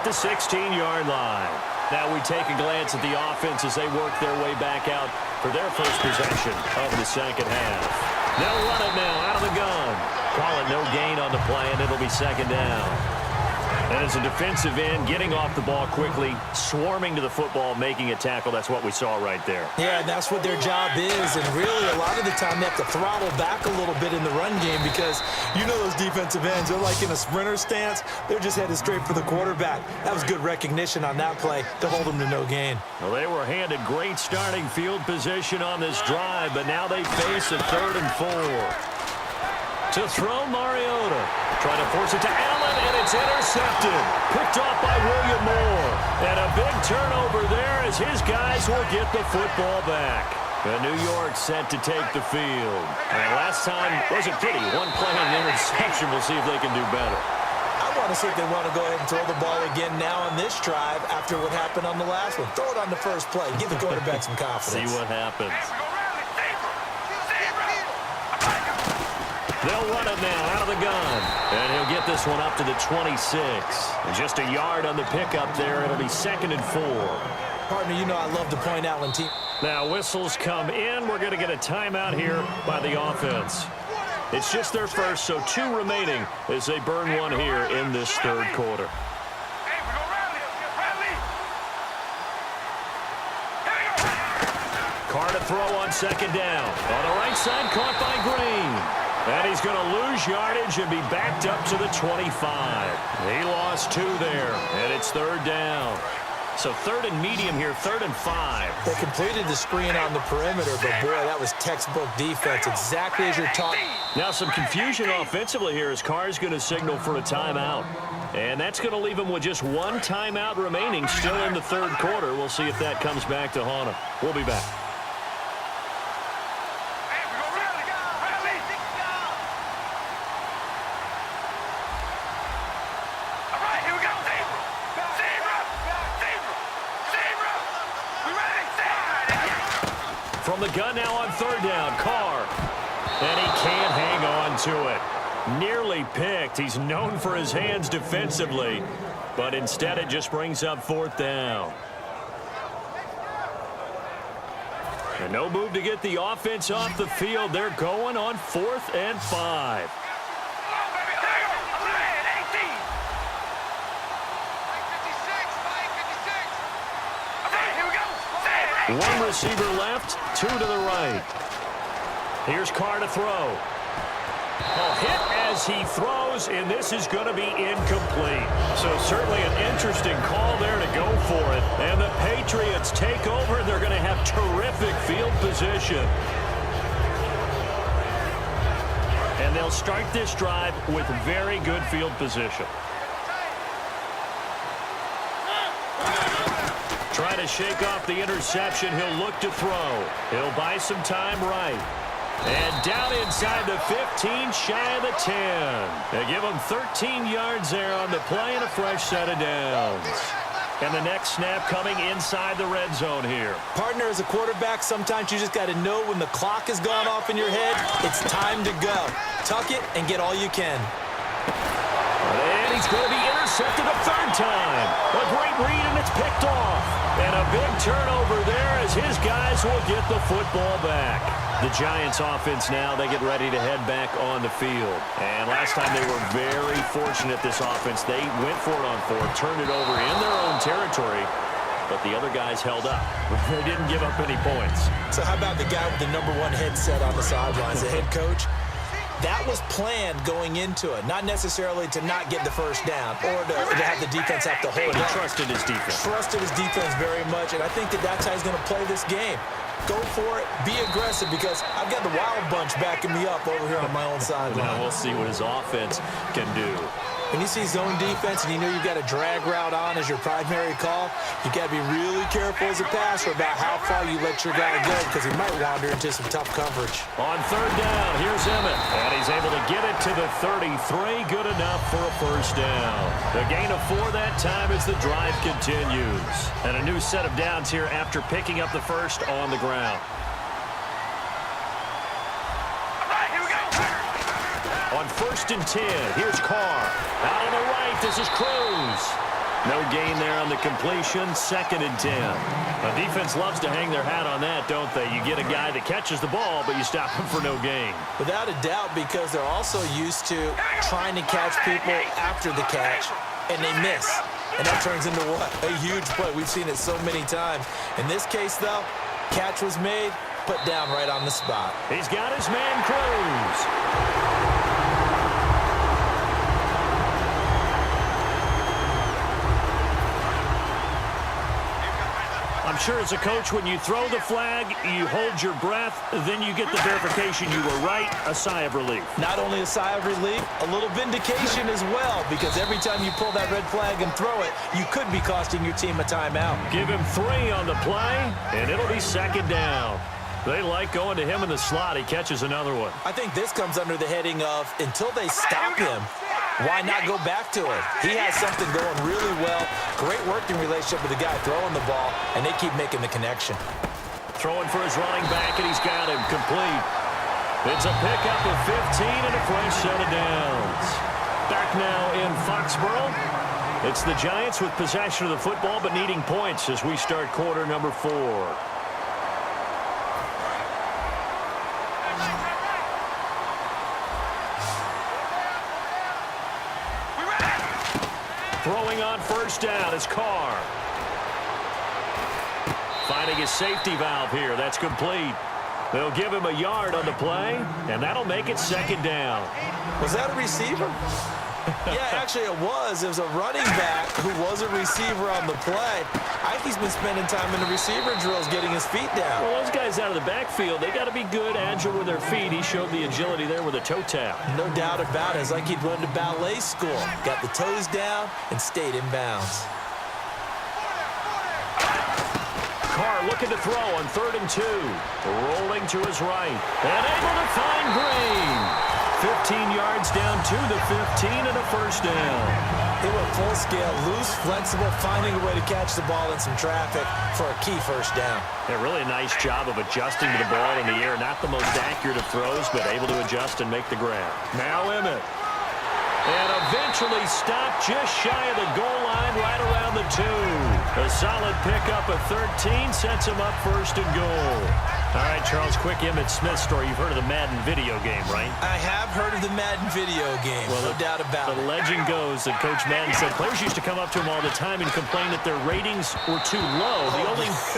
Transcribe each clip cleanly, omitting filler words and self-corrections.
the 16-yard line. Now we take a glance at the offense as they work their way back out for their first possession of the second half. They'll run it now out of the gun. Call it no gain on the play, and it'll be second down. And as a defensive end, getting off the ball quickly, swarming to the football, making a tackle, that's what we saw right there. Yeah, and that's what their job is. And really, a lot of the time, they have to throttle back a little bit in the run game because you know those defensive ends, they're like in a sprinter stance. They're just headed straight for the quarterback. That was good recognition on that play to hold them to no gain. Well, they were handed great starting field position on this drive, but now they face a 3rd and 4. To throw, Mariota. Trying to force it to Allen, and it's intercepted. Picked off by William Moore. And a big turnover there as his guys will get the football back. And New York set to take the field. And last time wasn't pretty. One play and an interception. We'll see if they can do better. I want to see if they want to go ahead and throw the ball again now on this drive after what happened on the last one. Throw it on the first play. Give the quarterback some confidence. See what happens. They'll run it now out of the gun. And he'll get this one up to the 26. And just a yard on the pickup there. It'll be 2nd and 4. Partner, you know I love to point out when team. Now whistles come in. We're going to get a timeout here by the offense. It's just their first, so 2 remaining as they burn one here in this 3rd quarter. Carr to throw on 2nd down. On the right side, caught by Green. And he's going to lose yardage and be backed up to the 25. He lost 2 there, and it's 3rd down. So 3rd and medium here, 3rd and 5. They completed the screen on the perimeter, but boy, that was textbook defense, exactly as you're taught. Now some confusion offensively here as Carr's going to signal for a timeout. And that's going to leave him with just 1 timeout remaining still in the 3rd quarter. We'll see if that comes back to haunt him. We'll be back. From the gun now on 3rd down, Carr. And he can't hang on to it. Nearly picked. He's known for his hands defensively, but instead it just brings up 4th down. And no move to get the offense off the field. They're going on 4th and 5. One receiver left, 2 to the right. Here's Carr to throw. A hit as he throws, and this is going to be incomplete. So certainly an interesting call there to go for it. And the Patriots take over. They're going to have terrific field position. And they'll start this drive with very good field position. Trying to shake off the interception. He'll look to throw. He'll buy some time right. And down inside the 15, shy of the 10. They give him 13 yards there on the play and a fresh set of downs. And the next snap coming inside the red zone here. Partner, as a quarterback, sometimes you just got to know when the clock has gone off in your head, it's time to go. Tuck it and get all you can. And he's going to be intercepted a 3rd time. A great read, and it's picked off. And a big turnover there as his guys will get the football back. The Giants offense now, they get ready to head back on the field. And last time they were very fortunate, this offense. They went for it on 4th, turned it over in their own territory, but the other guys held up. They didn't give up any points. So how about the guy with the #1 headset on the sidelines, the head coach? That was planned going into it, not necessarily to not get the first down or to have the defense have to hold it. He trusted his defense. Trusted his defense very much, and I think that's how he's going to play this game. Go for it, be aggressive, because I've got the Wild Bunch backing me up over here on my own sideline. Now we'll see what his offense can do. When you see zone defense and you know you've got a drag route on as your primary call, you got to be really careful as a passer about how far you let your guy go, because he might wander into some tough coverage. On 3rd down, here's Emmett, and he's able to get it to the 33. Good enough for a first down. The gain of 4 that time as the drive continues. And a new set of downs here after picking up the first on the ground. On 1st and 10, here's Carr. Out on the right, this is Cruz. No gain there on the completion. 2nd and 10. The defense loves to hang their hat on that, don't they? You get a guy that catches the ball, but you stop him for no gain. Without a doubt, because they're also used to trying to catch people after the catch, and they miss. And that turns into what? A huge play. We've seen it so many times. In this case, though, catch was made, put down right on the spot. He's got his man Cruz. I'm sure as a coach, when you throw the flag, you hold your breath, then you get the verification you were right, a sigh of relief. Not only a sigh of relief, a little vindication as well, because every time you pull that red flag and throw it, you could be costing your team a timeout. Give him 3 on the play, and it'll be 2nd down. They like going to him in the slot. He catches another one. I think this comes under the heading of, until they stop him, why not go back to it? He has something going really well. Great working relationship with the guy throwing the ball, and they keep making the connection. Throwing for his running back, and he's got him complete. It's a pickup of 15 and a fresh set of downs. Back now in Foxborough. It's the Giants with possession of the football, but needing points as we start quarter number 4. Throwing on 1st down is Carr. Finding his safety valve here. That's complete. They'll give him a yard on the play, and that'll make it 2nd down. Was that a receiver? Yeah, actually it was. It was a running back who was a receiver on the play. I think he's been spending time in the receiver drills getting his feet down. Well, those guys out of the backfield, they got to be good, agile with their feet. He showed the agility there with a toe tap. No doubt about it. It's like he'd run to ballet school. Got the toes down and stayed in bounds. Carr looking to throw on 3rd and 2. Rolling to his right. And able to find Green. 15 yards down to the 15 and a 1st down. They went full scale, loose, flexible, finding a way to catch the ball in some traffic for a key 1st down. Yeah, really a nice job of adjusting to the ball in the air. Not the most accurate of throws, but able to adjust and make the grab. Now Emmett. And eventually stopped just shy of the goal line right around the 2. A solid pickup of 13 sets him up 1st and goal. All right, Charles, quick Emmitt Smith story. You've heard of the Madden video game, right? I have heard of the Madden video game, well, no doubt about it. The legend goes that Coach Madden said players used to come up to him all the time and complain that their ratings were too low.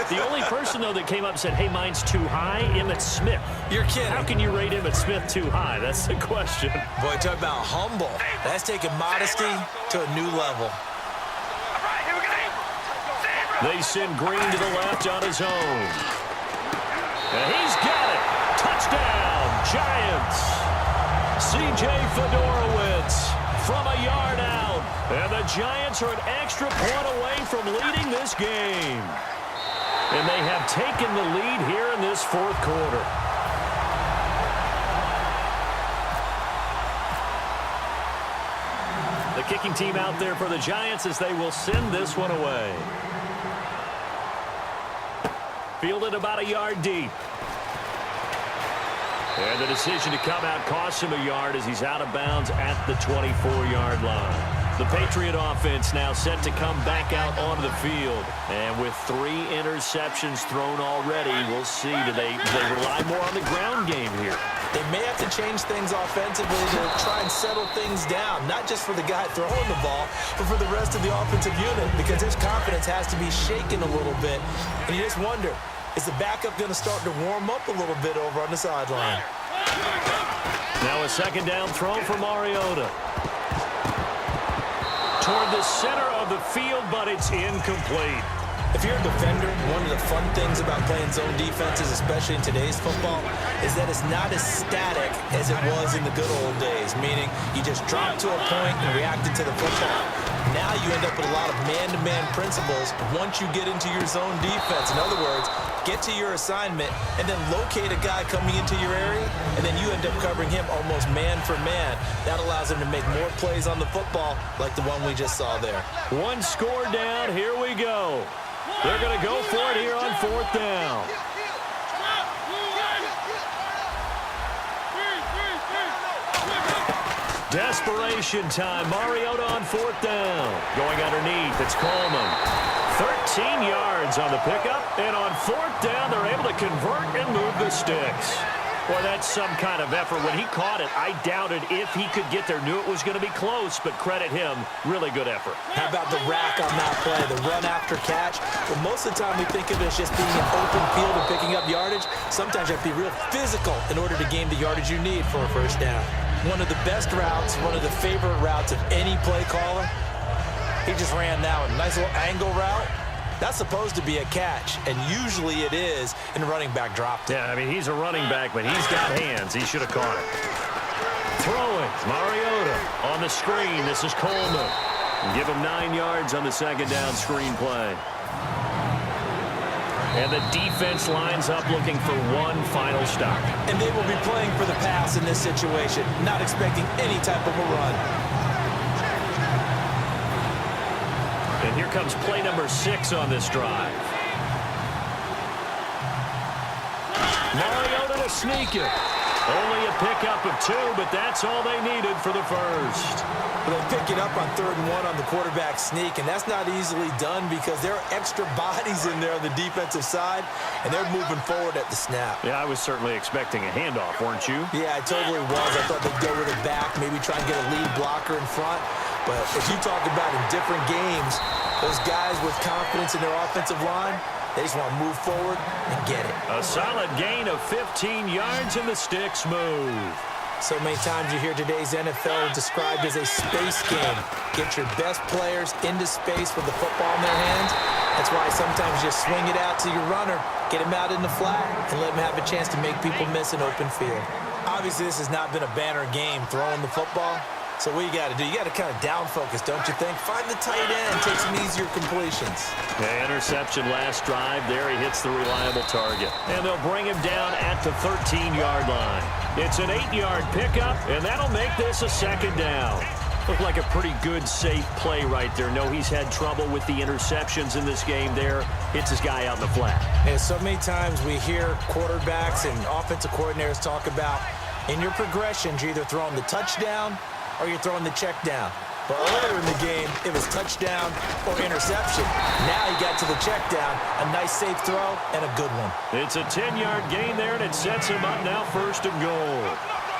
The only person, though, that came up and said, hey, mine's too high, Emmitt Smith. You're kidding. How can you rate Emmitt Smith too high? That's the question. Boy, talk about humble. That's taking modesty to a new level. They send Green to the left on his own. And he's got it. Touchdown, Giants. C.J. Fedorowicz from a yard out. And the Giants are an extra point away from leading this game. And they have taken the lead here in this 4th quarter. The kicking team out there for the Giants as they will send this one away. Fielded about a yard deep. And the decision to come out costs him a yard as he's out of bounds at the 24-yard line. The Patriot offense now set to come back out onto the field. And with 3 interceptions thrown already, we'll see. Do they rely more on the ground game here? They may have to change things offensively to try and settle things down, not just for the guy throwing the ball, but for the rest of the offensive unit, because his confidence has to be shaken a little bit. And you just wonder, is the backup going to start to warm up a little bit over on the sideline? Now a 2nd down throw for Mariota. Toward the center of the field, but it's incomplete. If you're a defender, one of the fun things about playing zone defenses, especially in today's football, is that it's not as static as it was in the good old days, meaning you just drop to a point and reacted to the football. Now you end up with a lot of man-to-man principles once you get into your zone defense. In other words, get to your assignment and then locate a guy coming into your area, and then you end up covering him almost man for man. That allows him to make more plays on the football like the one we just saw there. 1 score down. Here we go. They're going to go for it here on 4th down. Desperation time. Mariota on fourth down. Going underneath, it's Coleman. 13 yards on the pickup, and on fourth down, they're able to convert and move the sticks. Well, that's some kind of effort. When he caught it, I doubted if he could get there. Knew it was going to be close, but credit him. Really good effort. How about the rack on that play, the run after catch? Well, most of the time we think of it as just being an open field and picking up yardage. Sometimes you have to be real physical in order to gain the yardage you need for a first down. One of the best routes, one of the favorite routes of any play caller. He just ran that one. Nice little angle route. That's supposed to be a catch, and usually it is, and the running back dropped it. Yeah, I mean, he's a running back, but he's got hands. He should have caught it. Throwing, Mariota on the screen. This is Coleman. Give him 9 yards on the second down screen play. And the defense lines up looking for one final stop. And they will be playing for the pass in this situation, not expecting any type of a run. And here comes play number 6 on this drive. Mariota to sneak it. Only a pickup of 2, but that's all they needed for the first. Well, they pick it up on 3rd and 1 on the quarterback sneak, and that's not easily done because there are extra bodies in there on the defensive side, and they're moving forward at the snap. Yeah, I was certainly expecting a handoff, weren't you? Yeah, I totally was. I thought they'd go with it back, maybe try and get a lead blocker in front. But as you talk about in different games, those guys with confidence in their offensive line, they just want to move forward and get it. A solid gain of 15 yards, and the sticks move. So many times you hear today's NFL described as a space game. Get your best players into space with the football in their hands. That's why sometimes you just swing it out to your runner, get him out in the flat, and let him have a chance to make people miss an open field. Obviously, this has not been a banner game throwing the football. So what you got to do, you got to kind of down focus, don't you think? Find the tight end, take some easier completions. The interception last drive. There he hits the reliable target. And they'll bring him down at the 13-yard line. It's an 8-yard pickup, and that'll make this a second down. Looked like a pretty good, safe play right there. No, he's had trouble with the interceptions in this game there. Hits his guy out in the flat. And so many times we hear quarterbacks and offensive coordinators talk about in your progressions, you're either throwing the touchdown or you're throwing the check down. But earlier in the game, it was touchdown or interception. Now he got to the check down, a nice safe throw, and a good one. It's a 10-yard gain there, and it sets him up now 1st and goal.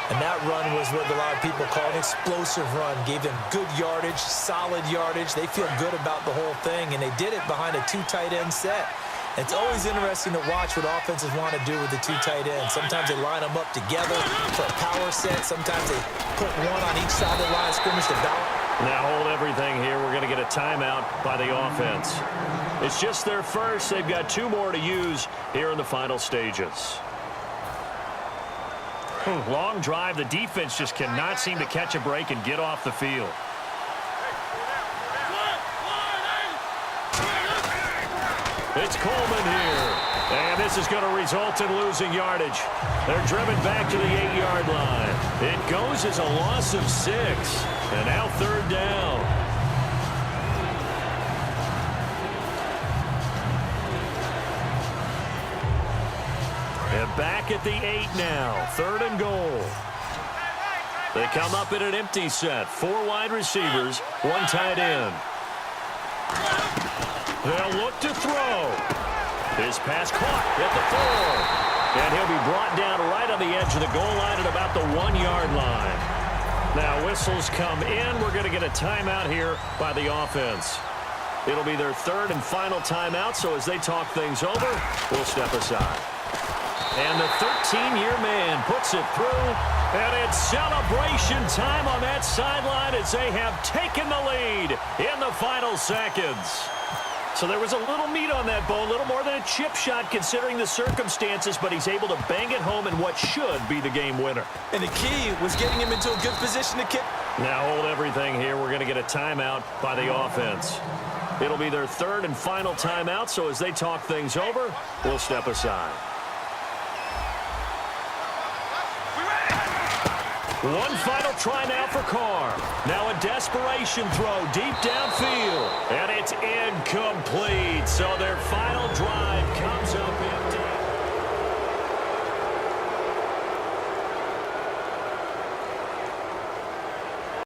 And that run was what a lot of people call an explosive run. Gave them good yardage, solid yardage. They feel good about the whole thing, and they did it behind a 2 tight end set. It's always interesting to watch what offenses want to do with the 2 tight ends. Sometimes they line them up together for a power set. Sometimes they put one on each side of the line of scrimmage to balance. Now hold everything here. We're going to get a timeout by the offense. It's just their first. They've got 2 more to use here in the final stages. Long drive. The defense just cannot seem to catch a break and get off the field. It's Coleman here. And this is going to result in losing yardage. They're driven back to the 8-yard line. It goes as a loss of 6. And now 3rd down. And back at the 8 now. 3rd and goal. They come up in an empty set. 4 wide receivers, 1 tight end. They'll look to throw. His pass caught at the 4. And he'll be brought down right on the edge of the goal line at about the 1-yard line. Now whistles come in. We're going to get a timeout here by the offense. It'll be their 3rd and final timeout, so as they talk things over, we'll step aside. And the 13-year man puts it through, and it's celebration time on that sideline as they have taken the lead in the final seconds. So there was a little meat on that bone, a little more than a chip shot considering the circumstances, but he's able to bang it home in what should be the game winner. And the key was getting him into a good position to kick. Now hold everything here. We're going to get a timeout by the offense. It'll be their 3rd and final timeout, so as they talk things over, we'll step aside. One final try now for Carr. Now a desperation throw deep downfield. And it's incomplete. So their final drive comes up empty.